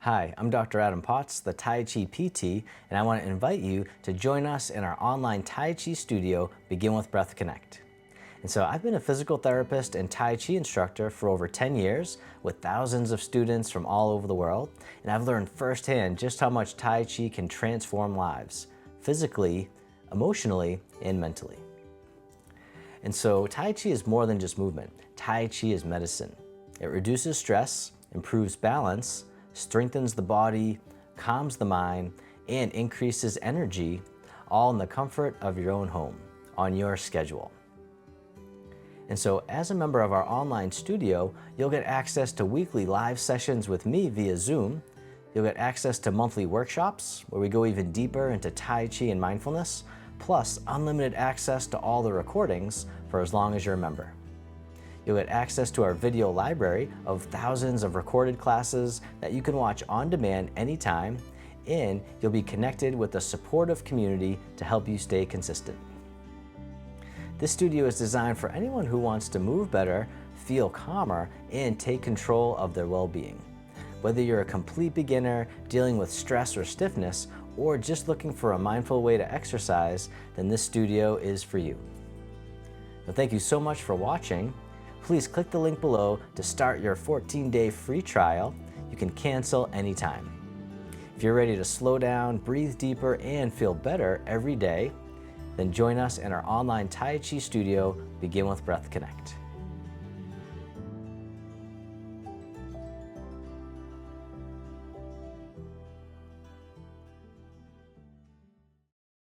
Hi, I'm Dr. Adam Potts, the Tai Chi PT, and I want to invite you to join us in our online Tai Chi studio, Begin with Breath Connect. And so I've been a physical therapist and Tai Chi instructor for over 10 years with thousands of students from all over the world, and I've learned firsthand just how much Tai Chi can transform lives, physically, emotionally, and mentally. And so Tai Chi is more than just movement. Tai Chi is medicine. It reduces stress, improves balance, strengthens the body, calms the mind, and increases energy, all in the comfort of your own home, on your schedule. And so as a member of our online studio, you'll get access to weekly live sessions with me via Zoom. You'll get access to monthly workshops where we go even deeper into Tai Chi and mindfulness, plus unlimited access to all the recordings for as long as you're a member. You'll get access to our video library of thousands of recorded classes that you can watch on demand anytime, and you'll be connected with a supportive community to help you stay consistent. This studio is designed for anyone who wants to move better, feel calmer, and take control of their well-being. Whether you're a complete beginner dealing with stress or stiffness, or just looking for a mindful way to exercise, then this studio is for you. Well, thank you so much for watching. Please click the link below to start your 14-day free trial. You can cancel anytime. If you're ready to slow down, breathe deeper, and feel better every day, then join us in our online Tai Chi studio, Begin with Breath Connect.